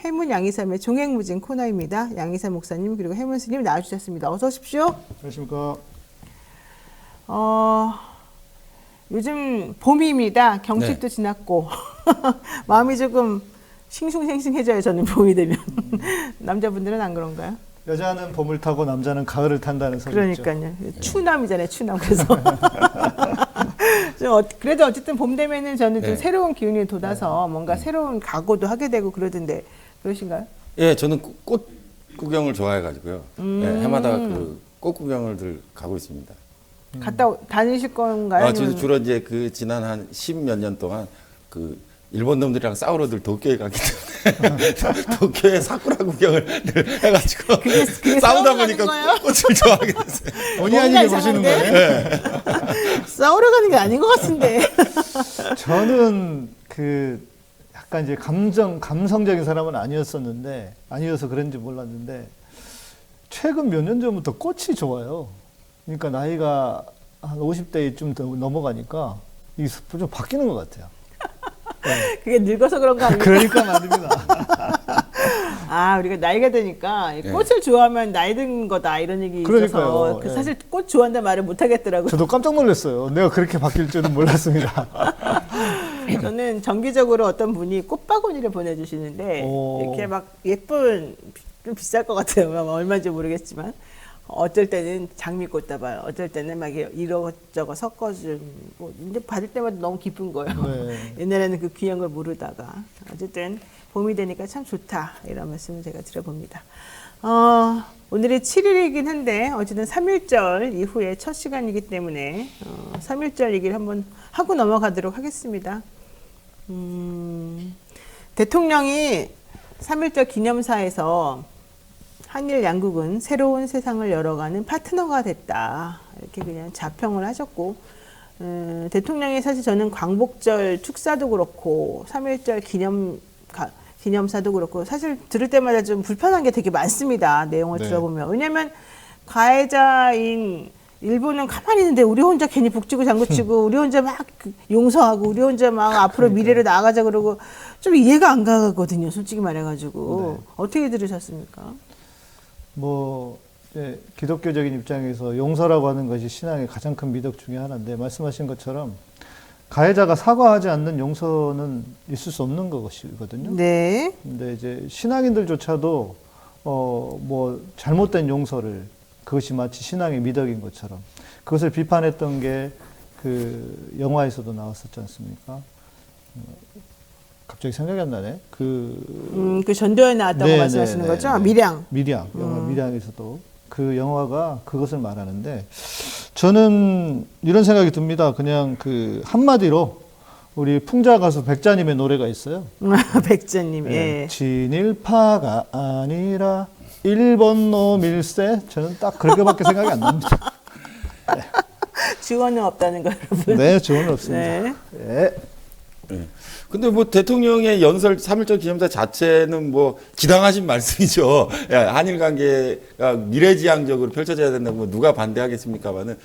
해문 양이삼의 종횡무진 코너입니다. 양이삼 목사님 그리고 해문 스님 나와주셨습니다. 어서 오십시오. 안녕하십니까. 요즘 봄입니다. 경칩도 지났고 마음이 조금 싱숭생숭해져요. 저는 봄이 되면. 남자분들은 안 그런가요? 여자는 봄을 타고 남자는 가을을 탄다는 소리 있죠. 그러니까요. 추남이잖아요. 추남. 그래서 그래도 어쨌든 봄 되면은 저는 좀 새로운 기운이 돋아서 뭔가 새로운 각오도 하게 되고 그러던데 그러신가요? 예, 저는 꽃 구경을 좋아해가지고요. 예, 해마다 그 꽃 구경을 늘 가고 있습니다. 갔다 다니실 건가요? 저도 주로 이제 그 지난 한 10몇 년 동안 그 일본 놈들이랑 싸우러들 도쿄에 가기 때문에 도쿄에 사쿠라 구경을 늘 해가지고 그게 싸우다 싸우러 보니까 가는 거예요? 꽃을 좋아하게 됐어요. 본의 아니게 보시는 이상한데? 거예요? 싸우러 가는 게 아닌 것 같은데. 저는 그 약간 이제 감성적인 사람은 아니어서 그런지 몰랐는데 최근 몇 년 전부터 꽃이 좋아요. 그러니까 나이가 한 50대에 좀 더 넘어가니까 이게 좀 바뀌는 것 같아요. 네. 그게 늙어서 그런 거 아닙니까? 그러니까 말입니다. 우리가 나이가 되니까 꽃을 좋아하면 나이 든 거다 이런 얘기 있어서 그러니까요. 사실 꽃 좋아한다는 말을 못 하겠더라고요. 저도 깜짝 놀랐어요. 내가 그렇게 바뀔 줄은 몰랐습니다. 저는 정기적으로 어떤 분이 꽃바구니를 보내주시는데 이렇게 막 예쁜 좀 비쌀 것 같아요. 얼마인지 모르겠지만 어쩔 때는 장미꽃다 봐요. 어쩔 때는 막 이것저것 섞어준 뭐 이제 받을 때마다 너무 기쁜 거예요. 네. 옛날에는 그 귀한 걸 모르다가 어쨌든 봄이 되니까 참 좋다 이런 말씀을 제가 드려봅니다. 오늘이 7일이긴 한데 어쨌든 3.1절 이후에 첫 시간이기 때문에 3.1절 얘기를 한번 하고 넘어가도록 하겠습니다. 대통령이 3.1절 기념사에서 한일 양국은 새로운 세상을 열어가는 파트너가 됐다. 이렇게 그냥 자평을 하셨고, 대통령이 사실 저는 광복절 축사도 그렇고, 3.1절 기념사도 그렇고, 사실 들을 때마다 좀 불편한 게 되게 많습니다. 내용을 들어보면. 왜냐면 가해자인 일본은 가만히 있는데 우리 혼자 괜히 북치고 장구치고 우리 혼자 막 용서하고 우리 혼자 막 앞으로 미래로 나아가자 그러고 좀 이해가 안 가거든요. 솔직히 말해가지고. 어떻게 들으셨습니까? 기독교적인 입장에서 용서라고 하는 것이 신앙의 가장 큰 미덕 중에 하나인데 말씀하신 것처럼 가해자가 사과하지 않는 용서는 있을 수 없는 것이거든요. 네. 근데 이제 신앙인들조차도 잘못된 용서를 그것이 마치 신앙의 미덕인 것처럼 그것을 비판했던 게 그 영화에서도 나왔었지 않습니까? 갑자기 생각이 안 나네. 그 전도에 나왔다고 말씀하시는 거죠? 밀양. 영화 밀양에서도 그 영화가 그것을 말하는데 저는 이런 생각이 듭니다. 그냥 그 한마디로 우리 풍자 가수 백자님의 노래가 있어요. 백자님, 친일파가 아니라 일본 놈일세. 저는 딱 그렇게밖에 생각이 안 납니다. 지원은 없다는 거 여러분. 네, 지원은 없습니다. 네. 근데 뭐 대통령의 연설 3.1절 기념사 자체는 뭐 기당하신 말씀이죠. 한일 관계가 미래지향적으로 펼쳐져야 된다고 뭐 누가 반대하겠습니까만은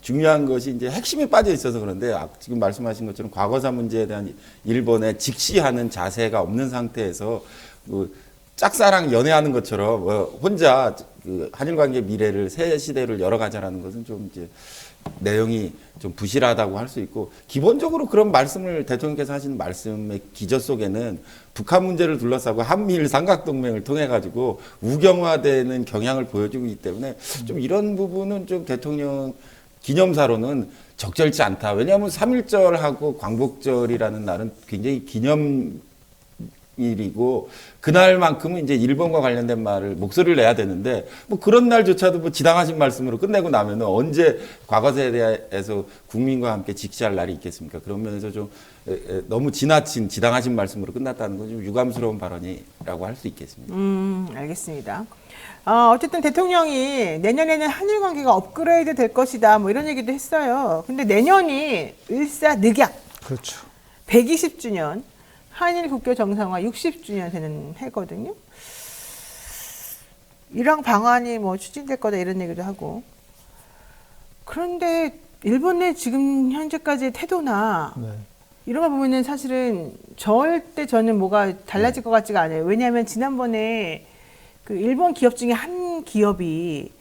중요한 것이 이제 핵심에 빠져 있어서 그런데 지금 말씀하신 것처럼 과거사 문제에 대한 일본의 직시하는 자세가 없는 상태에서 그 짝사랑 연애하는 것처럼 혼자 그 한일 관계 미래를 새 시대를 열어가자라는 것은 좀 이제 내용이 좀 부실하다고 할 수 있고 기본적으로 그런 말씀을 대통령께서 하시는 말씀의 기저 속에는 북한 문제를 둘러싸고 한미일 삼각동맹을 통해 가지고 우경화되는 경향을 보여주고 있기 때문에 좀 이런 부분은 좀 대통령 기념사로는 적절치 않다. 왜냐하면 3.1절하고 광복절이라는 날은 굉장히 기념일이고 그날만큼은 이제 일본과 관련된 말을 목소리를 내야 되는데 뭐 그런 날조차도 뭐 지당하신 말씀으로 끝내고 나면은 언제 과거사에 대해서 국민과 함께 직시할 날이 있겠습니까? 그런 면에서 좀 너무 지나친 지당하신 말씀으로 끝났다는 건 좀 유감스러운 발언이라고 할 수 있겠습니다. 알겠습니다. 어쨌든 대통령이 내년에는 한일 관계가 업그레이드 될 것이다 뭐 이런 얘기도 했어요. 근데 내년이 일사늑약. 그렇죠. 120주년 한일 국교 정상화 60주년 되는 해거든요. 이랑 방안이 뭐 추진될 거다 이런 얘기도 하고. 그런데 일본의 지금 현재까지의 태도나 이런 거 보면은 사실은 절대 저는 뭐가 달라질 것 같지가 않아요. 왜냐하면 지난번에 그 일본 기업 중에 한 기업이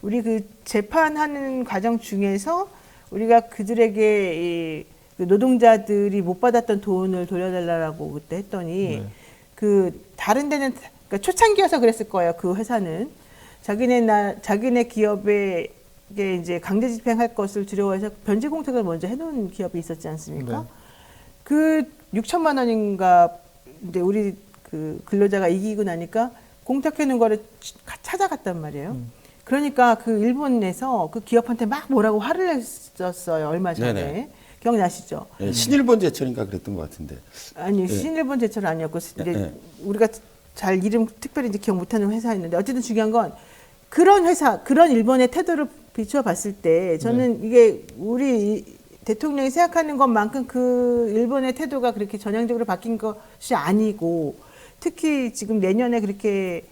우리 그 재판하는 과정 중에서 우리가 그들에게 그 노동자들이 못 받았던 돈을 돌려달라고 그때 했더니 그 다른 데는 그러니까 초창기여서 그랬을 거예요. 그 회사는 자기네 기업에 이제 강제 집행할 것을 두려워해서 변제 공탁을 먼저 해놓은 기업이 있었지 않습니까? 네. 그 6천만 원인가 이제 우리 그 근로자가 이기고 나니까 공탁해 놓은 거를 찾아갔단 말이에요. 그러니까 그 일본에서 그 기업한테 막 뭐라고 화를 냈었어요. 얼마 전에. 네네. 기억나시죠? 예, 신일본 제철인가 그랬던 것 같은데. 아니 예. 신일본 제철은 아니었고 이제 예. 우리가 잘 이름 특별히 이제 기억 못하는 회사였는데 어쨌든 중요한 건 그런 회사 그런 일본의 태도를 비춰봤을 때 저는 이게 우리 대통령이 생각하는 것만큼 그 일본의 태도가 그렇게 전향적으로 바뀐 것이 아니고 특히 지금 내년에 그렇게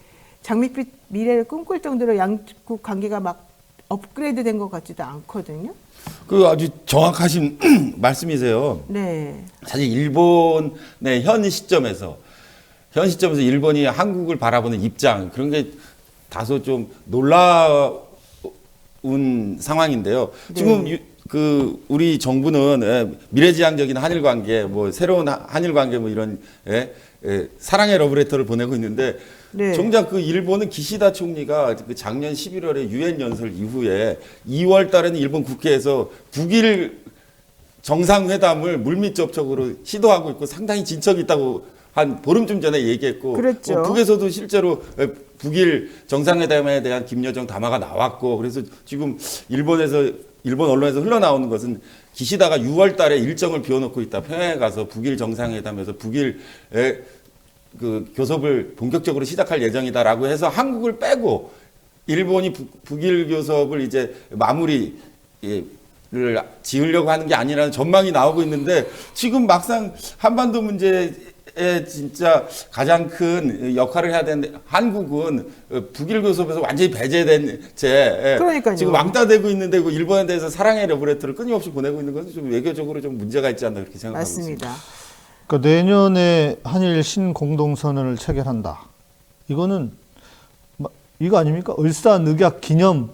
장밋빛 미래를 꿈꿀 정도로 양국 관계가 막 업그레이드 된 것 같지도 않거든요. 그 아주 정확하신 말씀이세요. 네. 사실 일본의 현 시점에서 일본이 한국을 바라보는 입장 그런 게 다소 좀 놀라운 상황인데요. 지금 그 우리 정부는 미래지향적인 한일 관계, 뭐 새로운 한일 관계 뭐 이런 사랑의 러브레터를 보내고 있는데 네. 정작 그 일본은 기시다 총리가 그 작년 11월에 유엔 연설 이후에 2월 달에는 일본 국회에서 북일 정상회담을 물밑 접촉으로 시도하고 있고 상당히 진척이 있다고 한 보름쯤 전에 얘기했고 그랬죠. 북에서도 실제로 북일 정상회담에 대한 김여정 담화가 나왔고 그래서 지금 일본 언론에서 흘러나오는 것은 기시다가 6월 달에 일정을 비워놓고 있다. 평양에 가서 북일 정상회담에서 북일의 그 교섭을 본격적으로 시작할 예정이다라고 해서 한국을 빼고 일본이 북일 교섭을 이제 마무리를 지으려고 하는 게 아니라는 전망이 나오고 있는데 지금 막상 한반도 문제에 진짜 가장 큰 역할을 해야 되는데 한국은 북일 교섭에서 완전히 배제된 채 그러니까요. 지금 왕따 되고 있는데 그 일본에 대해서 사랑의 러브레터를 끊임없이 보내고 있는 것은 좀 외교적으로 좀 문제가 있지 않나 그렇게 생각하고 있습니다. 맞습니다. 그러니까 내년에 한일 신공동선언을 체결한다. 이거는 이거 아닙니까? 을사늑약 기념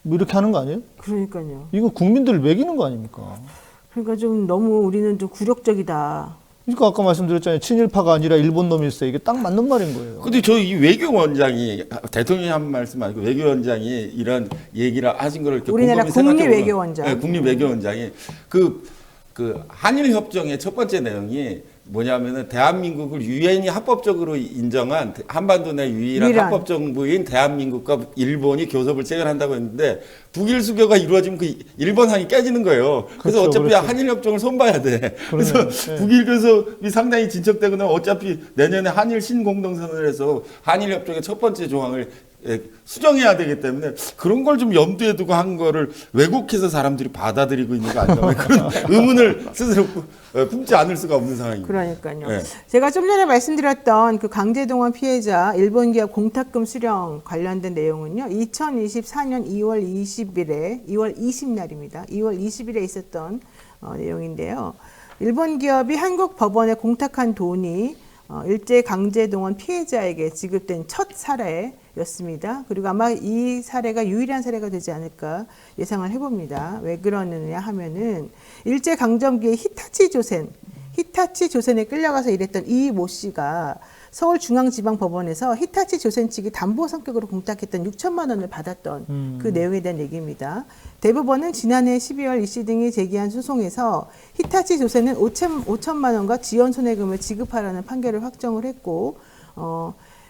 뭐 이렇게 하는 거 아니에요? 그러니까요. 이거 국민들을 매기는 거 아닙니까? 그러니까 좀 너무 우리는 좀 굴욕적이다. 그러니까 아까 말씀드렸잖아요. 친일파가 아니라 일본 놈이 있어요. 이게 딱 맞는 말인 거예요. 근데 저 이 외교원장이 대통령이 한 말씀 아니고 외교원장이 이런 얘기를 하신 거를 이렇게 우리나라 곰곰이 생각해보면 국립외교원장. 네, 국립외교원장이 그 한일 협정의 첫 번째 내용이 뭐냐면은 대한민국을 유엔이 합법적으로 인정한 한반도 내 유일한 합법 정부인 대한민국과 일본이 교섭을 체결한다고 했는데 북일 수교가 이루어지면 그 일본항이 깨지는 거예요. 그래서 그렇죠, 어차피 그렇죠. 한일 협정을 손봐야 돼. 그래서 그러면, 네. 북일 교섭이 상당히 진척되고 나면 어차피 내년에 한일 신공동선언을 해서 한일 협정의 첫 번째 조항을 수정해야 되기 때문에 그런 걸 좀 염두에 두고 한 거를 왜곡해서 사람들이 받아들이고 있는 거 아닌가 그런 의문을 스스로 품지 않을 수가 없는 상황입니다. 그러니까요. 네. 제가 좀 전에 말씀드렸던 그 강제동원 피해자 일본 기업 공탁금 수령 관련된 내용은요. 2024년 2월 20날입니다. 2월 20일에 있었던 내용인데요. 일본 기업이 한국 법원에 공탁한 돈이 일제 강제동원 피해자에게 지급된 첫 사례였습니다. 그리고 아마 이 사례가 유일한 사례가 되지 않을까 예상을 해봅니다. 왜 그러느냐 하면은 일제 강점기의 히타치 조센에 끌려가서 일했던 이 모 씨가 서울중앙지방법원에서 히타치 조센 측이 담보 성격으로 공탁했던 6천만 원을 받았던 그 내용에 대한 얘기입니다. 대법원은 지난해 12월 이 씨 등이 제기한 소송에서 히타치 조센은 5천만 원과 지연 손해금을 지급하라는 판결을 확정을 했고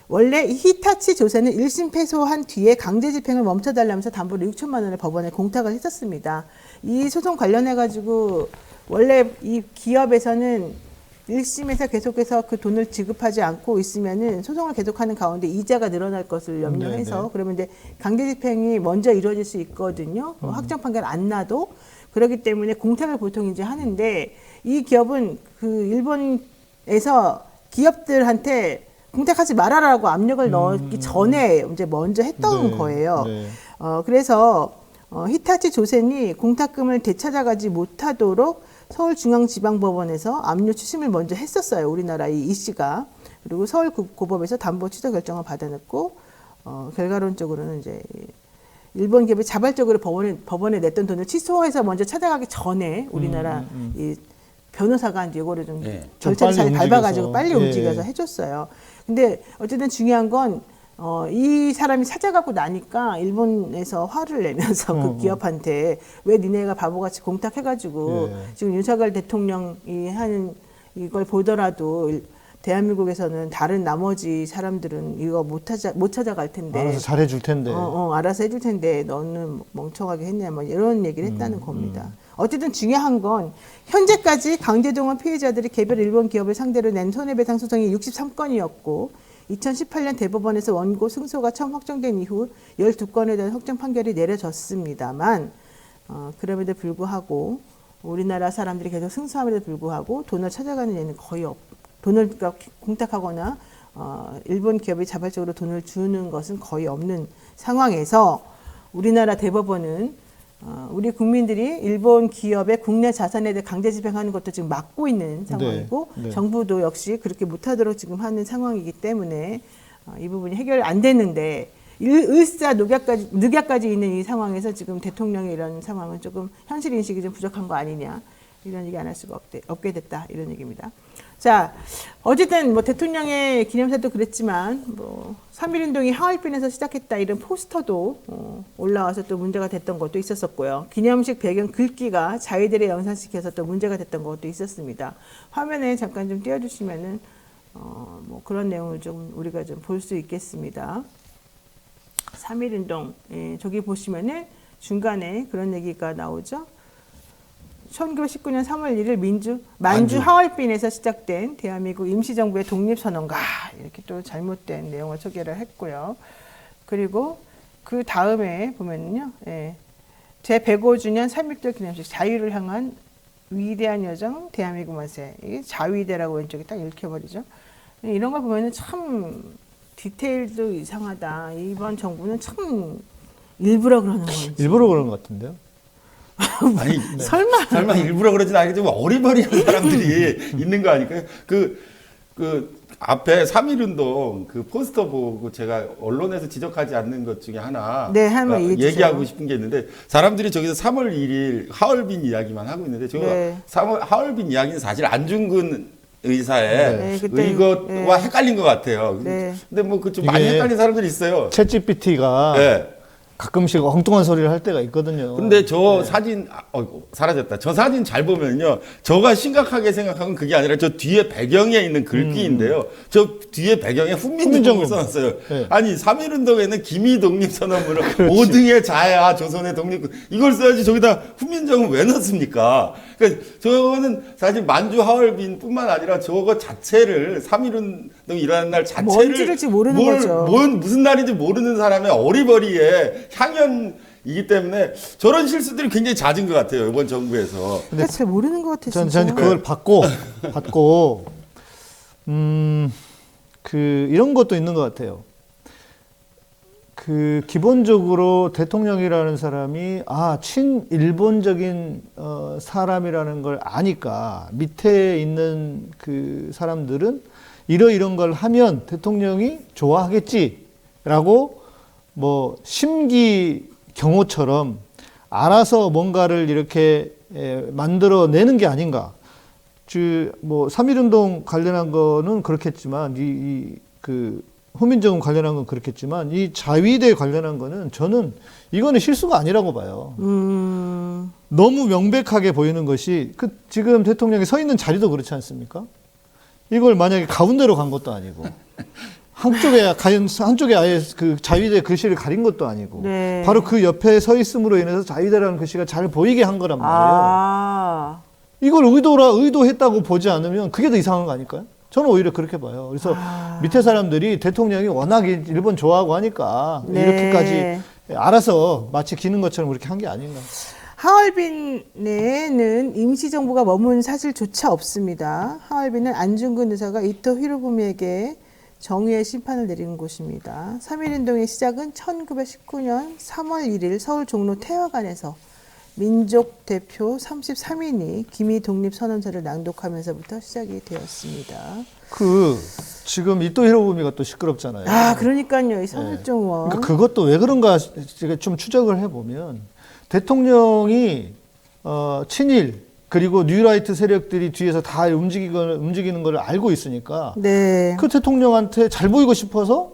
원래 이 히타치 조센은 1심 패소한 뒤에 강제 집행을 멈춰달라면서 담보로 6천만 원을 법원에 공탁을 했었습니다. 이 소송 관련해가지고 원래 이 기업에서는 1심에서 계속해서 그 돈을 지급하지 않고 있으면은 소송을 계속하는 가운데 이자가 늘어날 것을 염려해서 네네. 그러면 이제 강제 집행이 먼저 이루어질 수 있거든요. 확정 판결 안 나도 그렇기 때문에 공탁을 보통 이제 하는데 이 기업은 그 일본에서 기업들한테 공탁하지 말아라고 압력을 넣기 전에 이제 먼저 했던 네, 거예요. 네. 그래서 히타치 조센이 공탁금을 되찾아가지 못하도록 서울중앙지방법원에서 압류 추심을 먼저 했었어요. 우리나라 이 씨가. 그리고 서울고법에서 담보 취소 결정을 받아냈고 결과론적으로는 이제 일본 기업이 자발적으로 법원에 냈던 돈을 취소해서 먼저 찾아가기 전에 우리나라 이 변호사가 이제 이거를 좀 절차를 잘 밟아가지고 빨리 움직여서 해줬어요. 근데 어쨌든 중요한 건 이 사람이 찾아가고 나니까 일본에서 화를 내면서 그 기업한테 왜 니네가 바보같이 공탁해가지고 지금 윤석열 대통령이 하는 이걸 보더라도 대한민국에서는 다른 나머지 사람들은 이거 못 찾아갈 텐데. 알아서 잘해줄 텐데. 알아서 해줄 텐데 너는 멍청하게 했냐 뭐 이런 얘기를 했다는 겁니다. 어쨌든 중요한 건 현재까지 강제동원 피해자들이 개별 일본 기업을 상대로 낸 손해배상 소송이 63건이었고 2018년 대법원에서 원고 승소가 처음 확정된 이후 12건에 대한 확정 판결이 내려졌습니다만 그럼에도 불구하고 우리나라 사람들이 계속 승소함에도 불구하고 돈을 찾아가는 예는 거의 돈을 공탁하거나 일본 기업이 자발적으로 돈을 주는 것은 거의 없는 상황에서 우리나라 대법원은 우리 국민들이 일본 기업의 국내 자산에 대해 강제 집행하는 것도 지금 막고 있는 상황이고 정부도 역시 그렇게 못하도록 지금 하는 상황이기 때문에 이 부분이 해결 안 됐는데 일사늑약까지 있는 이 상황에서 지금 대통령의 이런 상황은 조금 현실 인식이 좀 부족한 거 아니냐 이런 얘기 안 할 수가 없게 됐다 이런 얘기입니다. 자, 어쨌든 뭐 대통령의 기념사도 그랬지만 뭐 3.1운동이 하얼빈에서 시작했다 이런 포스터도 올라와서 또 문제가 됐던 것도 있었었고요. 기념식 배경 글귀가 자위대를 연상시켜서 또 문제가 됐던 것도 있었습니다. 화면에 잠깐 좀 띄워주시면은 뭐 그런 내용을 좀 우리가 좀 볼 수 있겠습니다. 3.1운동 저기 보시면은 중간에 그런 얘기가 나오죠. 1919년 3월 1일 만주 하얼빈에서 시작된 대한민국 임시정부의 독립선언가 이렇게 또 잘못된 내용을 소개를 했고요. 그리고 그 다음에 보면요, 제105주년 3.1절 기념식 자유를 향한 위대한 여정 대한민국 만세. 이게 자위대라고 왼쪽에 딱 읽혀버리죠. 이런 걸 보면은 참 디테일도 이상하다. 이번 정부는 참 일부러 그러는 건지. 일부러 그런 것 같은데요. 아니, 설마 일부러 그러진 않겠지만 어리버리한 사람들이 있는 거 아닐까요? 그 앞에 3.1운동 그 포스터 보고 제가 언론에서 지적하지 않는 것 중에 하나 네, 한번 얘기하고 싶은 게 있는데 사람들이 저기서 3월 1일 하얼빈 이야기만 하고 있는데 제가 하얼빈 이야기는 사실 안중근 의사의 이것과 헷갈린 것 같아요. 근데 뭐 그 좀 많이 헷갈린 사람들이 있어요. 챗GPT가 가끔씩 엉뚱한 소리를 할 때가 있거든요. 근데 저 사진, 사라졌다. 저 사진 잘 보면요. 저가 심각하게 생각하면 그게 아니라 저 뒤에 배경에 있는 글귀인데요. 저 뒤에 배경에 훈민정음을 써놨어요. 아니, 3.1운동에는 기미 독립선언문을 5등의 자야, 조선의 독립, 이걸 써야지 저기다 훈민정음 왜 넣습니까? 그러니까 저거는 사실 만주 하얼빈 뿐만 아니라 저거 자체를 3.1운동 일어나는 날 자체를 뭔지를 모르는 거죠. 무슨 날인지 모르는 사람의 어리버리에 향연이기 때문에 저런 실수들이 굉장히 잦은 것 같아요. 이번 정부에서. 근데 잘 모르는 것 같아요. 저는 그걸 받고 이런 것도 있는 것 같아요. 기본적으로 대통령이라는 사람이 친일본적인 사람이라는 걸 아니까 밑에 있는 그 사람들은 이런 걸 하면 대통령이 좋아하겠지라고 뭐 심기경호처럼 알아서 뭔가를 이렇게 만들어내는 게 아닌가. 뭐 3.1운동 관련한 거는 그렇겠지만 훈민정음 관련한 건 그렇겠지만 이 자위대 관련한 거는 저는 이거는 실수가 아니라고 봐요. 너무 명백하게 보이는 것이 지금 대통령이 서 있는 자리도 그렇지 않습니까? 이걸 만약에 가운데로 간 것도 아니고 한쪽에 아예 그 자위대 글씨를 가린 것도 아니고 바로 그 옆에 서 있음으로 인해서 자위대라는 글씨가 잘 보이게 한 거란 말이에요. 이걸 의도했다고 보지 않으면 그게 더 이상한 거 아닐까요? 저는 오히려 그렇게 봐요. 그래서 밑에 사람들이 대통령이 워낙 일본 좋아하고 하니까 이렇게까지 알아서 마치 기는 것처럼 그렇게 한 게 아닌가. 하얼빈에는 임시정부가 머문 사실조차 없습니다. 하얼빈은 안중근 의사가 이토 히로부미에게 정의의 심판을 내리는 곳입니다. 3.1운동의 시작은 1919년 3월 1일 서울 종로 태화관에서 민족 대표 33인이 기미 독립 선언서를 낭독하면서부터 시작이 되었습니다. 지금 이토 히로부미가 또 시끄럽잖아요. 아, 그러니까요. 이 서울정 의원. 그러니까 그것도 왜 그런가 제가 좀 추적을 해보면 대통령이 친일 그리고 뉴라이트 세력들이 뒤에서 다 움직이는 걸 알고 있으니까 네. 그 대통령한테 잘 보이고 싶어서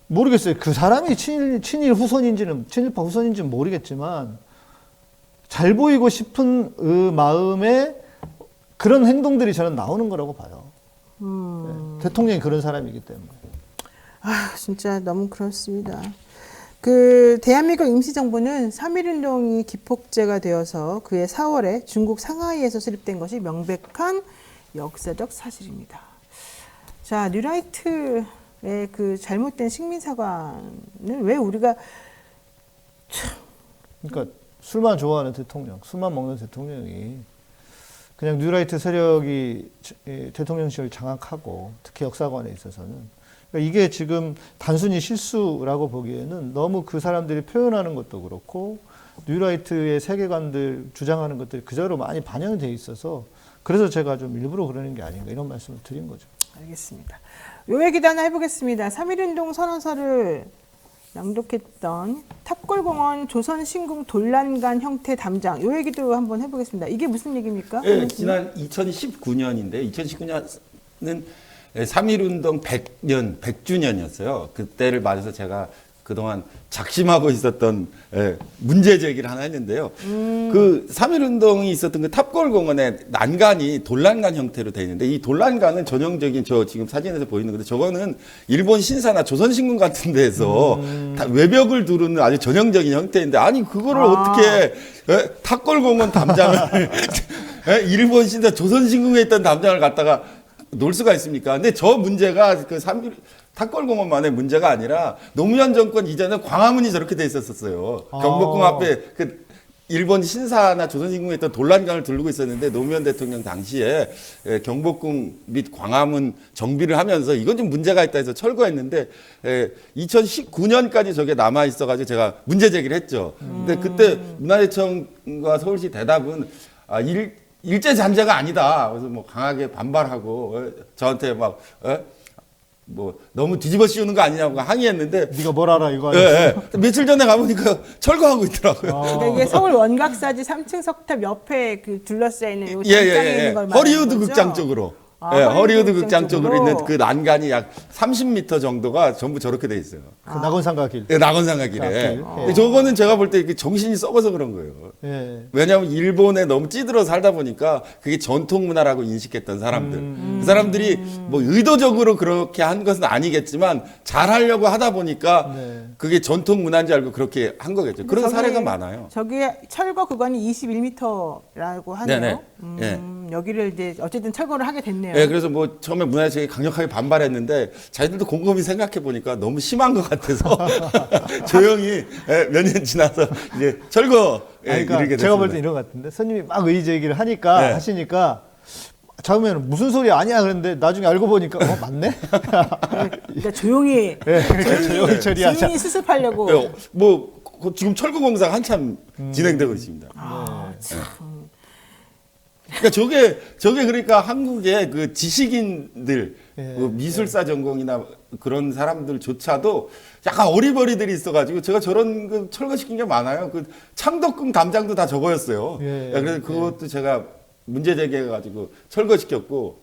모르겠어요. 그 사람이 친일 후손인지는 친일파 후손인지는 모르겠지만 잘 보이고 싶은 마음에 그런 행동들이 저는 나오는 거라고 봐요. 네, 대통령이 그런 사람이기 때문에. 아, 진짜 너무 그렇습니다. 그 대한민국 임시정부는 3.1운동이 기폭제가 되어서 그해 4월에 중국 상하이에서 수립된 것이 명백한 역사적 사실입니다. 자, 뉴라이트의 그 잘못된 식민사관을 왜 우리가 그러니까 술만 좋아하는 대통령, 술만 먹는 대통령이 그냥 뉴라이트 세력이 대통령실을 장악하고 특히 역사관에 있어서는 그러니까 이게 지금 단순히 실수라고 보기에는 너무 그 사람들이 표현하는 것도 그렇고 뉴라이트의 세계관들 주장하는 것들이 그대로 많이 반영이 돼 있어서 그래서 제가 좀 일부러 그러는 게 아닌가 이런 말씀을 드린 거죠. 알겠습니다. 요 얘기도 하나 해보겠습니다. 3.1운동 선언서를 낭독했던 탑골공원 조선신궁 돌란간 형태 담장 요 얘기도 한번 해보겠습니다. 이게 무슨 얘기입니까? 예, 지난 2019년인데 2019년은 3.1운동 100주년이었어요. 그때를 맞아서 제가 그동안 작심하고 있었던 문제 제기를 하나 했는데요. 그 3.1운동이 있었던 그 탑골공원의 난간이 돌란간 형태로 되어 있는데 이 돌란간은 전형적인 저 지금 사진에서 보이는 건데 저거는 일본 신사나 조선신궁 같은 데에서 다 외벽을 두르는 아주 전형적인 형태인데 아니 그거를 어떻게 탑골공원 담장을 일본 신사 조선신궁에 있던 담장을 갖다가 놓을 수가 있습니까? 근데 저 문제가 그 탑골공원만의 문제가 아니라 노무현 정권 이전에 광화문이 저렇게 돼 있었어요. 경복궁 앞에 그 일본 신사나 조선신궁에 있던 돌란간을 두르고 있었는데 노무현 대통령 당시에 경복궁 및 광화문 정비를 하면서 이건 좀 문제가 있다 해서 철거했는데 2019년까지 저게 남아 있어가지고 제가 문제 제기를 했죠. 근데 그때 문화재청과 서울시 대답은 일제 잔재가 아니다. 그래서 뭐 강하게 반발하고 저한테 막 뭐 너무 뒤집어 씌우는 거 아니냐고 항의했는데 네가 뭘 알아 이거 예, 아니야? 예. 며칠 전에 가보니까 철거하고 있더라고요. 근데 이게 서울 원각사지 3층 석탑 옆에 그 둘러싸여 있는 요 예, 담장에 예, 예. 있는 걸 말하는 허리우드 거죠? 극장 쪽으로. 아, 예, 허리우드 허리우드 극장 극장 쪽으로 쪽으로? 있는 그 난간이 약 30m 정도가 전부 저렇게 돼 있어요. 그 낙원상가길. 예, 낙원상가 길에. 길. 근데 저거는 제가 볼 때 정신이 썩어서 그런 거예요. 예. 왜냐하면 일본에 너무 찌들어 살다 보니까 그게 전통 문화라고 인식했던 사람들. 그 사람들이 뭐 의도적으로 그렇게 한 것은 아니겠지만 잘 하려고 하다 보니까 네. 그게 전통 문화인 줄 알고 그렇게 한 거겠죠. 그런 저기- 사례가 많아요. 저기 철거 구간이 21m라고 하네요. 네네. 예. 여기를 이제 어쨌든 철거를 하게 됐네요. 예, 그래서 뭐 처음에 문화재청이 강력하게 반발했는데 자기들도 곰곰이 생각해 보니까 너무 심한 것 같아서 조용히 몇 년 지나서 이제 철거 아니, 그러니까 이르게 제가 볼 때 됐습니다. 이런 것 같은데 스님이 막 의의 제기를 하니까 네. 하시니까 처음에는 무슨 소리 아니야 그랬는데 나중에 알고 보니까 맞네. 그러니까 조용히 그러니까 조용히 처리하자. 증인이 수습하려고. 예, 뭐 지금 철거 공사가 한참 진행되고 있습니다. 아, 참. 그러니까 저게 그러니까 한국의 그 지식인들 예, 그 미술사 전공이나 그런 사람들조차도 약간 어리버리들이 있어가지고 제가 저런 그 철거시킨 게 많아요. 그 창덕궁 담장도 다 저거였어요. 예, 그래서 그것도 제가 문제 제기해가지고 철거시켰고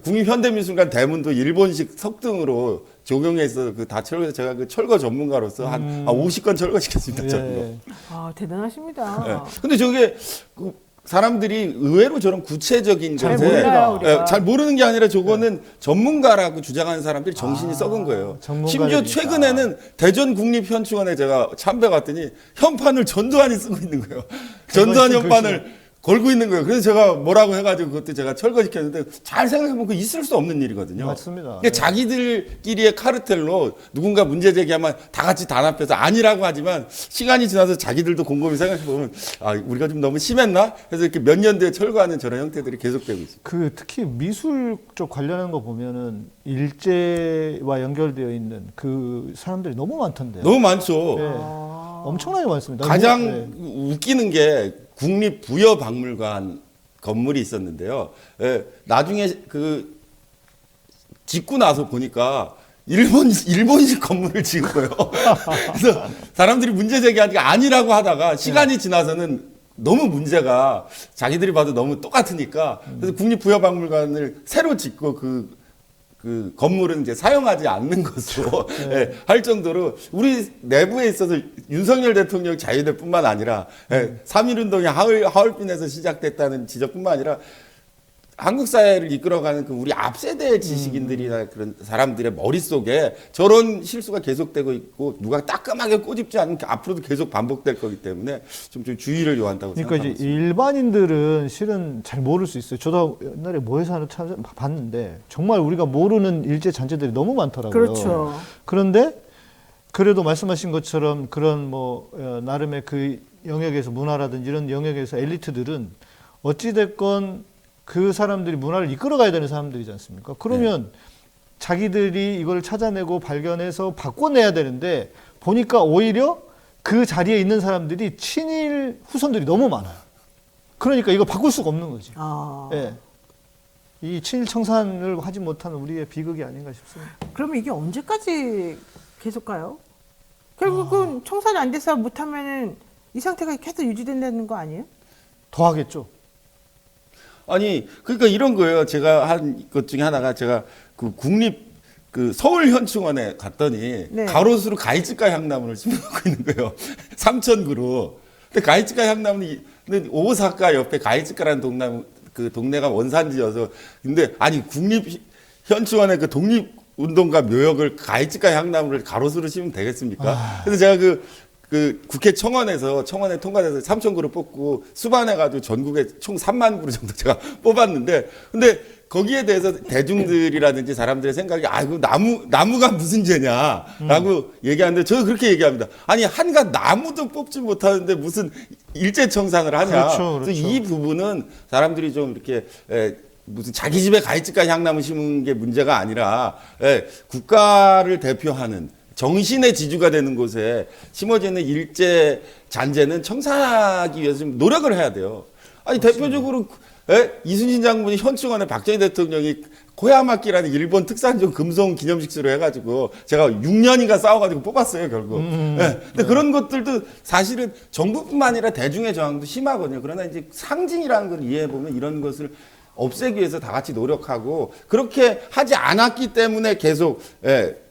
국립현대미술관 대문도 일본식 석등으로 조경해서 그 다 철거해서 제가 그 철거 전문가로서 한 50건 철거시켰습니다. 전부. 예. 아, 대단하십니다. 예. 근데 저게 그 사람들이 의외로 저런 구체적인 잘 것에 몰라요, 우리가. 잘 모르는 게 아니라 저거는 전문가라고 주장하는 사람들이 정신이 썩은 거예요. 심지어 전문가들이니까. 최근에는 대전국립현충원에 제가 참배 갔더니 현판을 전두환이 쓰고 있는 거예요. 전두환 글씨는 현판을 걸고 있는 거예요. 그래서 제가 뭐라고 해가지고 그것도 제가 철거시켰는데 잘 생각해보면 그 있을 수 없는 일이거든요. 맞습니다. 그러니까 자기들끼리의 카르텔로 누군가 문제 제기하면 다 같이 단합해서 아니라고 하지만 시간이 지나서 자기들도 곰곰이 생각해보면 아, 우리가 좀 너무 심했나? 그래서 이렇게 몇 년 뒤에 철거하는 저런 형태들이 계속되고 있습니다. 그 특히 미술 쪽 관련한 거 보면은 일제와 연결되어 있는 그 사람들이 너무 많던데요. 너무 많죠. 예. 아, 엄청나게 많습니다. 가장 네. 웃기는 게 국립부여박물관 건물이 있었는데요. 예, 나중에 그 짓고 나서 보니까 일본식 건물을 지은 거예요. 그래서 사람들이 문제 제기하니까 아니라고 하다가 시간이 지나서는 너무 문제가 자기들이 봐도 너무 똑같으니까 그래서 국립부여박물관을 새로 짓고 그 건물은 이제 사용하지 않는 것으로 예, 할 정도로 우리 내부에 있어서 윤석열 대통령 자유대뿐만 아니라 3.1운동이 하얼빈에서 시작됐다는 지적뿐만 아니라 한국 사회를 이끌어가는 그 우리 앞 세대의 지식인들이나 그런 사람들의 머릿속에 저런 실수가 계속되고 있고 누가 따끔하게 꼬집지 않으면 앞으로도 계속 반복될 거기 때문에 좀 주의를 요한다고 그러니까 생각합니다. 이제 일반인들은 실은 잘 모를 수 있어요. 저도 옛날에 모회사 하나 봤는데 정말 우리가 모르는 일제 잔재들이 너무 많더라고요. 그렇죠. 그런데 그래도 말씀하신 것처럼 그런 뭐 나름의 그 영역에서 문화라든지 이런 영역에서 엘리트들은 어찌 됐건 그 사람들이 문화를 이끌어가야 되는 사람들이지 않습니까? 그러면 자기들이 이걸 찾아내고 발견해서 바꿔내야 되는데 보니까 오히려 그 자리에 있는 사람들이 친일 후손들이 너무 많아요. 그러니까 이거 바꿀 수가 없는 거지. 예. 이 친일 청산을 하지 못하는 우리의 비극이 아닌가 싶습니다. 그러면 이게 언제까지 계속 가요? 결국은 청산이 안 돼서 못하면은 이 상태가 계속 유지된다는 거 아니에요? 더 하겠죠. 아니 그러니까 이런 거예요. 제가 한 것 중에 하나가 제가 그 서울현충원에 갔더니 네. 가로수로 가이츠카 향나무를 심어놓고 있는 거예요. 3,000그루. 근데 가이츠카 향나무는 오사카 옆에 가이츠카라는 동네가 원산지여서 근데 아니 국립현충원에 그 독립운동가 묘역을 가이츠카 향나무를 가로수로 심으면 되겠습니까? 그래서 제가 그 국회 청원에 통과돼서 3,000그루 뽑고 수반해가지고 전국에 총 3만 그루 정도 제가 뽑았는데, 근데 거기에 대해서 대중들이라든지 사람들의 생각이 아이고 나무가 무슨 죄냐라고 얘기하는데 저도 그렇게 얘기합니다. 아니 한갓 나무도 뽑지 못하는데 무슨 일제 청산을 하냐. 그렇죠. 그래서 이 부분은 사람들이 좀 이렇게 무슨 자기 집에 가이츠카 향나무 심은 게 문제가 아니라 국가를 대표하는 정신의 지주가 되는 곳에 심어지는 일제 잔재는 청산하기 위해서 좀 노력을 해야 돼요. 아니 대표적으로 이순신 장군이 현충원에 박정희 대통령이 코야마키라는 일본 특산종 금속 기념식수로 해가지고 제가 6년인가 싸워가지고 뽑았어요 결국. 근데 그런 것들도 사실은 정부뿐만 아니라 대중의 저항도 심하거든요. 그러나 이제 상징이라는 걸 이해해 보면 이런 것을 없애기 위해서 다 같이 노력하고 그렇게 하지 않았기 때문에 계속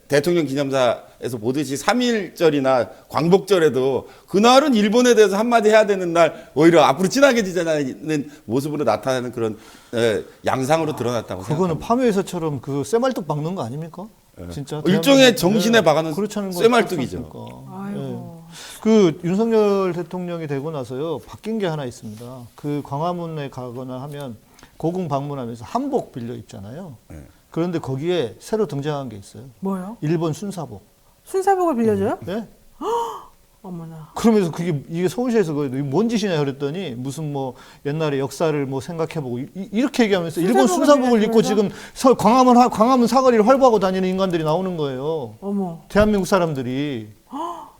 대통령 기념사에서 보듯이 3.1절이나 광복절에도 그날은 일본에 대해서 한마디 해야 되는 날 오히려 앞으로 친하게 지내는 모습으로 나타나는 그런 양상으로 드러났다고 그거는 생각합니다. 파묘에서처럼 그 쇠말뚝 박는 거 아닙니까? 진짜 일종의 정신에 박아놓은 그렇다는 거 쇠말뚝이죠. 그렇지 않습니까? 아이고. 그 윤석열 대통령이 되고 나서요 바뀐 게 하나 있습니다. 그 광화문에 가거나 하면 고궁 방문하면서 한복 빌려 입잖아요. 그런데 거기에 새로 등장한 게 있어요. 뭐요? 일본 순사복. 순사복을 빌려줘요? 네? 어머나. 그러면서 이게 서울시에서 뭔 짓이냐 그랬더니 무슨 뭐 옛날에 역사를 뭐 생각해보고 이렇게 얘기하면서 일본 순사복을 입고 지금 광화문 사거리를 활보하고 다니는 인간들이 나오는 거예요. 어머. 대한민국 사람들이.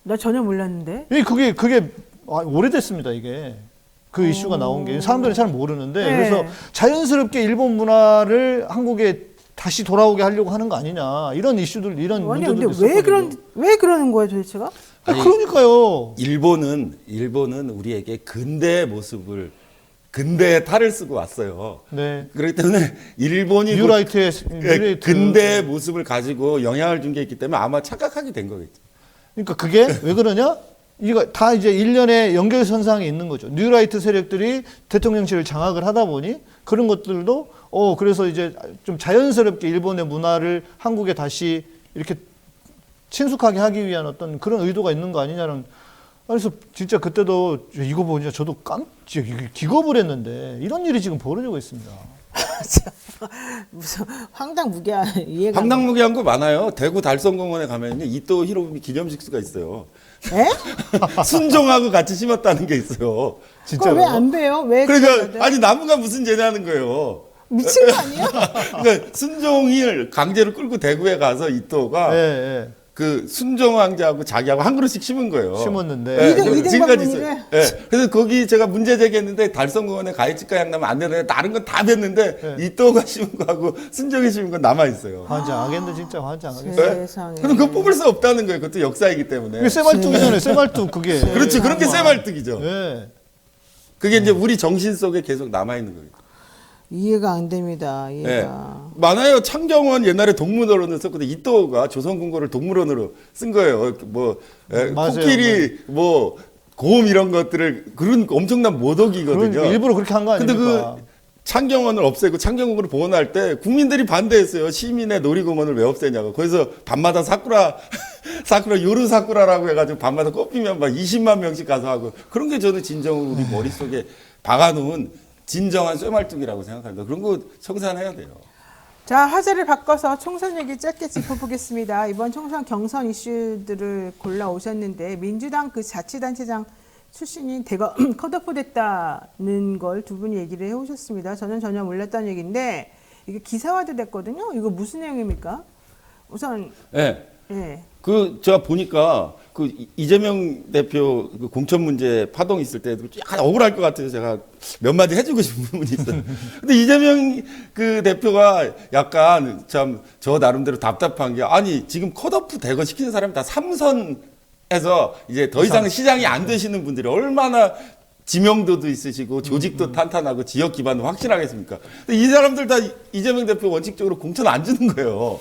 나 전혀 몰랐는데. 그게 오래됐습니다 이게. 그 이슈가 나온 게 사람들이 잘 모르는데 네. 그래서 자연스럽게 일본 문화를 한국에 다시 돌아오게 하려고 하는 거 아니냐 이런 이슈들 이런 아니 문제들도 근데 있었거든요. 왜 그러는 거예요 도대체가? 그러니까요. 일본은 우리에게 근대의 모습을 근대의 탈을 쓰고 왔어요. 네. 그렇기 때문에 일본이 뉴라이트의 근대의 모습을 가지고 영향을 준 게 있기 때문에 아마 착각하게 된 거겠죠. 그러니까 그게 왜 그러냐? 이거 다 이제 일련의 연결선상에 있는 거죠. 뉴라이트 세력들이 대통령실을 장악을 하다 보니 그런 것들도 그래서 이제 좀 자연스럽게 일본의 문화를 한국에 다시 이렇게 친숙하게 하기 위한 어떤 그런 의도가 있는 거 아니냐는. 그래서 진짜 그때도 이거 보니까 저도 깜짝 기겁을 했는데 이런 일이 지금 벌어지고 있습니다. 무슨 황당무계한 이해가. 황당무계한 거 많아요. 대구 달성공원에 가면요 이토 히로부미 기념식수가 있어요. 에? 순종하고 같이 심었다는 게 있어요. 진짜 왜안 돼요? 왜? 그러니까 아니 나무가 무슨 죄냐는 거예요. 미친 거 아니야? 그러니까 순종을 강제로 끌고 대구에 가서 이토가 그 순정왕자하고 자기하고 한 그릇씩 심은 거예요. 심었는데. 지금까지 이등병 있어요. 예. 그래서 거기 제가 문제 제기했는데 달성공원에 가해집가 향나면 안 되는데 다른 건 다 됐는데 이또가 심은 거하고 순정이 심은 건 남아 있어요. 환장하겠네 진짜 환장하겠어. 세상에. 그럼 그거 뽑을 수 없다는 거예요. 그것도 역사이기 때문에. 이게 쇠말뚝이잖아요. 쇠말뚝 그게. 그렇지. 그런 게 쇠말뚝이죠. 예. 그게 이제 우리 정신 속에 계속 남아 있는 거예요. 이해가 안 됩니다. 이해가. 예. 많아요. 창경원 옛날에 동물원을 썼거든요. 이또가 조선군고를 동물원으로 쓴 거예요. 뭐 맞아요. 코끼리, 뭐 곰 이런 것들을 그런 엄청난 모독이거든요. 그러니까 일부러 그렇게 한 거 근데 아닙니까? 그 창경원을 없애고 창경원으로 복원할 때 국민들이 반대했어요. 시민의 놀이공원을 왜 없애냐고. 거기서 밤마다 사쿠라 요르 사쿠라라고 해가지고 밤마다 꽃피면 막 20만 명씩 가서 하고 그런 게 저는 진정으로 우리 머릿속에 박아놓은 진정한 쇠말뚝이라고 생각합니다. 그런 거 청산해야 돼요. 자, 화제를 바꿔서 총선 얘기 짧게 짚어보겠습니다. 이번 총선 경선 이슈들을 골라 오셨는데 민주당 그 자치단체장 출신이 대거 컷오프 됐다는 걸 두 분이 얘기를 해오셨습니다. 저는 전혀 몰랐다는 얘기인데 이게 기사화도 됐거든요. 이거 무슨 내용입니까? 우선 네. 예. 그 제가 보니까 그 이재명 대표 그 공천 문제 파동 있을 때도 약간 억울할 것 같아서 제가 몇 마디 해주고 싶은 부분이 있어요. 근데 이재명 그 대표가 약간 참 저 나름대로 답답한 게 아니 지금 컷오프 대거 시키는 사람이 다 삼선에서 이제 더 이상 시장이 안 되시는 분들이 얼마나 지명도도 있으시고 조직도 탄탄하고 지역 기반도 확실하겠습니까? 근데 이 사람들 다 이재명 대표 원칙적으로 공천 안 주는 거예요.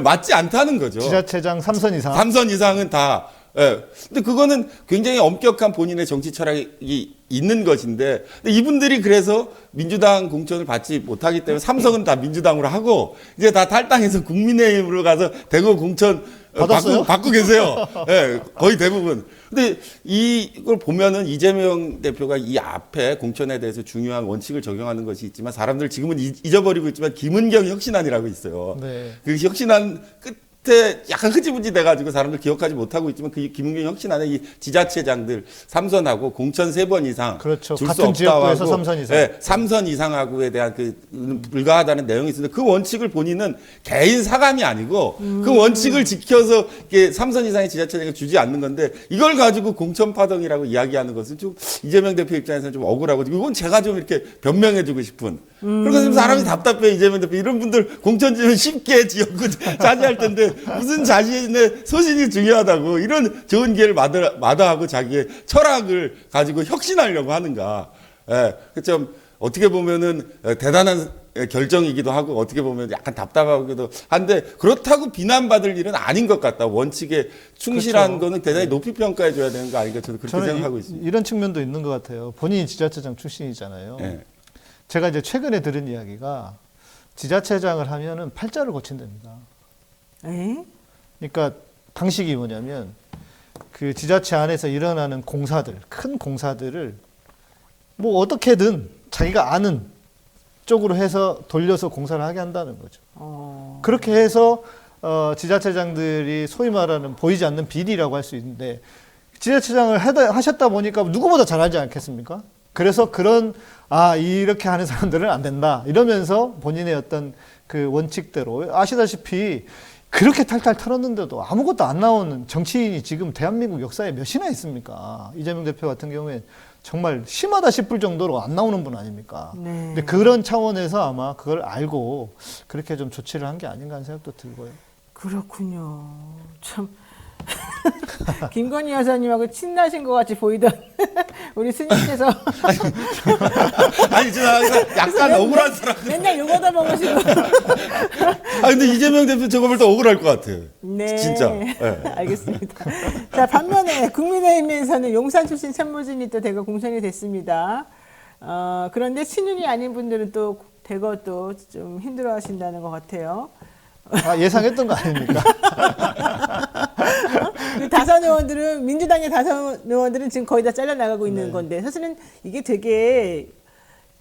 맞지 않다는 거죠. 지자체장 3선 이상. 3선 이상은 다. 예. 근데 그거는 굉장히 엄격한 본인의 정치 철학이 있는 것인데, 근데 이분들이 그래서 민주당 공천을 받지 못하기 때문에 삼성은 다 민주당으로 하고, 이제 다 탈당해서 국민의힘으로 가서 대구 공천 받았어요? 받고 계세요. 예, 거의 대부분. 근데 이걸 보면은 이재명 대표가 이 앞에 공천에 대해서 중요한 원칙을 적용하는 것이 있지만 사람들 지금은 잊어버리고 있지만 김은경 혁신안이라고 있어요. 네. 그 혁신안 끝에 약간 흐지부지 돼가지고 사람들 기억하지 못하고 있지만 그 김은경 혁신안에 이 지자체장들 3선하고 공천 3번 이상 그렇죠. 줄 수 같은 지역구에서 없다고 3선 이상. 네, 3선 이상하고에 대한 그 불가하다는 내용이 있는데 그 원칙을 본인은 개인 사감이 아니고 그 원칙을 지켜서 이게 3선 이상의 지자체장을 주지 않는 건데 이걸 가지고 공천 파동이라고 이야기하는 것은 좀 이재명 대표 입장에서는 좀 억울하고 이건 제가 좀 이렇게 변명해주고 싶은 그러니까 지금 사람이 답답해 이재명 대표 이런 분들 공천 주면 쉽게 지역구 차지할 텐데 무슨 자신의 소신이 중요하다고 이런 좋은 기회를 마다하고 자기의 철학을 가지고 혁신하려고 하는가. 예, 좀 어떻게 보면은 대단한 결정이기도 하고 어떻게 보면 약간 답답하기도 한데 그렇다고 비난받을 일은 아닌 것 같다. 원칙에 충실한 그렇죠. 거는 대단히 높이 평가해 줘야 되는 거 아닌가 저는 그렇게 생각하고 있습니다. 이런 측면도 있는 것 같아요. 본인이 지자체장 출신이잖아요. 예. 제가 이제 최근에 들은 이야기가 지자체장을 하면은 팔자를 고친답니다. 에? 그러니까 방식이 뭐냐면 그 지자체 안에서 일어나는 공사들, 큰 공사들을 뭐 어떻게든 자기가 아는 쪽으로 해서 돌려서 공사를 하게 한다는 거죠. 그렇게 해서 지자체장들이 소위 말하는 보이지 않는 비리라고 할 수 있는데 지자체장을 하셨다 보니까 누구보다 잘하지 않겠습니까? 그래서 그런 이렇게 하는 사람들은 안 된다 이러면서 본인의 어떤 그 원칙대로 아시다시피 그렇게 탈탈 털었는데도 아무것도 안 나오는 정치인이 지금 대한민국 역사에 몇이나 있습니까? 이재명 대표 같은 경우에 정말 심하다 싶을 정도로 안 나오는 분 아닙니까? 네. 근데 그런 차원에서 아마 그걸 알고 그렇게 좀 조치를 한 게 아닌가 하는 생각도 들고요. 그렇군요. 참 김건희 여사님하고 친나신 것 같이 보이던 우리 스님께서 아니 제가 약간 억울한 사람. 맨날 욕얻어 먹으시고. 근데 이재명 대표 저거 볼 때 억울할 것 같아요. 네. 진짜. 예. 알겠습니다. 자, 반면에 국민의힘에서는 용산 출신 참모진이 또 대거 공천이 됐습니다. 그런데 친윤이 아닌 분들은 또 대거 또 좀 힘들어 하신다는 것 같아요. 예상했던 거 아닙니까? 그 다선 의원들은 민주당의 다선 의원들은 지금 거의 다 잘려나가고 있는 건데 사실은 이게 되게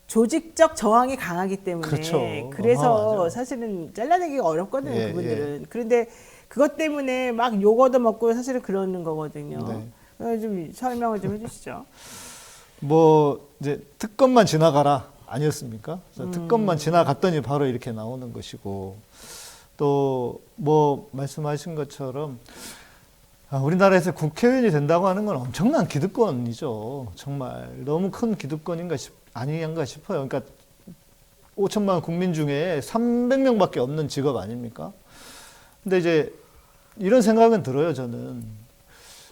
조직적 저항이 강하기 때문에 그렇죠. 그래서 맞아요. 사실은 잘라내기가 어렵거든요. 예, 그분들은. 그런데 그것 때문에 막 욕 얻어먹고 사실은 그러는 거거든요. 좀 설명을 좀 해주시죠. 뭐 이제 특검만 지나가라 아니었습니까? 그래서 특검만 지나갔더니 바로 이렇게 나오는 것이고 또 뭐 말씀하신 것처럼 우리나라에서 국회의원이 된다고 하는 건 엄청난 기득권이죠. 정말 너무 큰 아닌가 싶어요. 그러니까 5천만 국민 중에 300명밖에 없는 직업 아닙니까? 근데 이제 이런 생각은 들어요, 저는.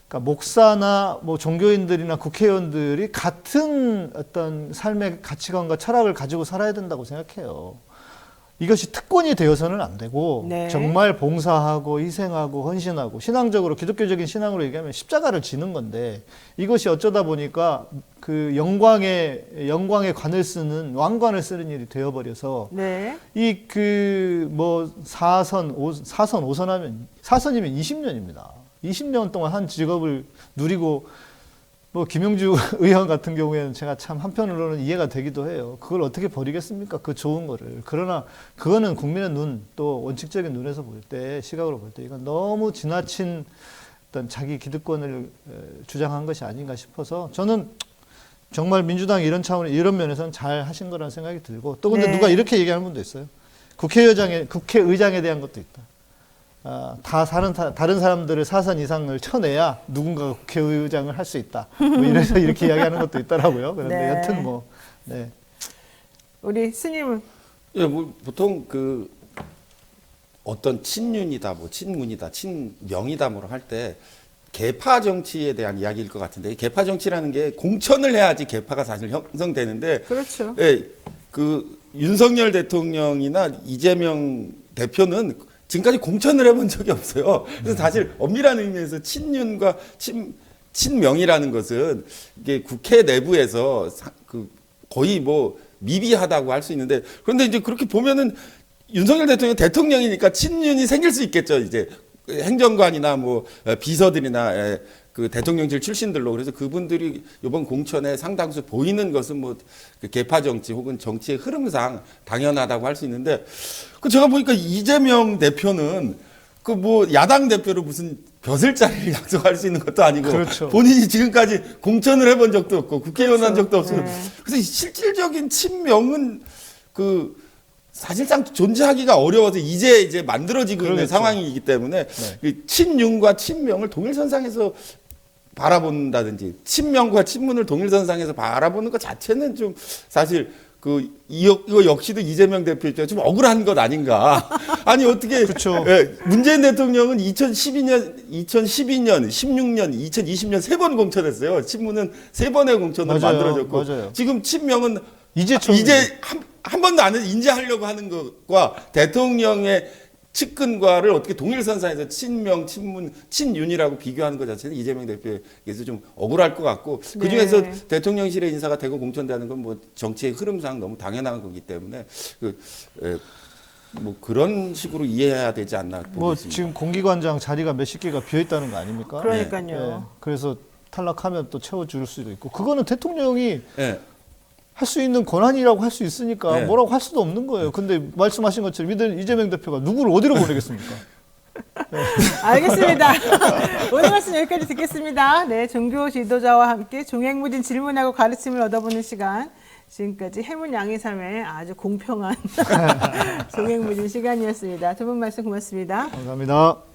그러니까 목사나 뭐 종교인들이나 국회의원들이 같은 어떤 삶의 가치관과 철학을 가지고 살아야 된다고 생각해요. 이것이 특권이 되어서는 안 되고 네. 정말 봉사하고 희생하고 헌신하고 신앙적으로 기독교적인 신앙으로 얘기하면 십자가를 지는 건데 이것이 어쩌다 보니까 그 영광의 관을 쓰는 왕관을 쓰는 일이 되어버려서 네. 이 그 뭐 4선 5선 하면 4선이면 20년입니다. 20년 동안 한 직업을 누리고 뭐 김용주 의원 같은 경우에는 제가 참 한편으로는 이해가 되기도 해요. 그걸 어떻게 버리겠습니까? 그 좋은 거를. 그러나 그거는 국민의 눈, 또 원칙적인 눈에서 볼 때, 시각으로 볼 때 이건 너무 지나친 어떤 자기 기득권을 주장한 것이 아닌가 싶어서 저는 정말 민주당이 이런 차원에 이런 면에서는 잘 하신 거라는 생각이 들고 또 근데 네. 누가 이렇게 얘기하는 분도 있어요. 국회의장에 대한 것도 있다. 다른 사람들을 4선 이상을 쳐내야 누군가가 국회의장을 할 수 있다. 뭐 이래서 이렇게 이야기하는 것도 있더라고요. 그런데 네. 여튼 뭐, 네. 우리 스님은 예, 뭐 보통 그 어떤 친윤이다, 뭐 친문이다, 친명이다, 뭐로 할 때 계파 정치에 대한 이야기일 것 같은데 이 계파 정치라는 게 공천을 해야지 계파가 사실 형성되는데, 그렇죠. 예, 그 윤석열 대통령이나 이재명 대표는 지금까지 공천을 해본 적이 없어요. 그래서 사실 엄밀한 의미에서 친윤과 친명이라는 것은 이게 국회 내부에서 거의 뭐 미비하다고 할 수 있는데 그런데 이제 그렇게 보면은 윤석열 대통령이니까 친윤이 생길 수 있겠죠. 이제 행정관이나 뭐 비서들이나 그 대통령실 출신들로 그래서 그분들이 이번 공천에 상당수 보이는 것은 뭐 그 계파 정치 혹은 정치의 흐름상 당연하다고 할 수 있는데 그 제가 보니까 이재명 대표는 그 뭐 야당 대표로 무슨 벼슬자리를 약속할 수 있는 것도 아니고 그렇죠. 본인이 지금까지 공천을 해본 적도 없고 국회의원 한 적도 없고 네. 그래서 실질적인 친명은 그 사실상 존재하기가 어려워서 이제 만들어지고 있는 그러겠죠. 상황이기 때문에 네. 이 친윤과 친명을 동일선상에서 바라본다든지 친명과 친문을 동일선상에서 바라보는 것 자체는 좀 사실 이거 역시도 이재명 대표 입장에 좀 억울한 것 아닌가. 아니 어떻게 그렇죠. 예, 문재인 대통령은 2012년, 16년, 2020년 세 번 공천했어요. 친문은 세 번의 공천을 맞아요. 만들어졌고 맞아요. 지금 친명은 이제 한 번도 안 해서 인지하려고 하는 것과 대통령의 측근과를 어떻게 동일선상에서 친명, 친문, 친윤이라고 비교하는 것 자체는 이재명 대표에게서 좀 억울할 것 같고 그 중에서 네. 대통령실의 인사가 되고 공천되는 건 뭐 정치의 흐름상 너무 당연한 거기 때문에 뭐 그런 식으로 이해해야 되지 않나 뭐 보겠습니다. 지금 공기관장 자리가 몇십 개가 비어 있다는 거 아닙니까? 그러니까요. 네. 그래서 탈락하면 또 채워줄 수도 있고 그거는 대통령이 예. 할 수 있는 권한이라고 할 수 있으니까 네. 뭐라고 할 수도 없는 거예요. 근데 말씀하신 것처럼 이재명 대표가 누구를 어디로 보내겠습니까? 알겠습니다. 오늘 말씀 여기까지 듣겠습니다. 네, 종교 지도자와 함께 종횡무진 질문하고 가르침을 얻어보는 시간. 지금까지 해문 양의 삶에 아주 공평한 종횡무진 시간이었습니다. 두 분 말씀 고맙습니다. 감사합니다.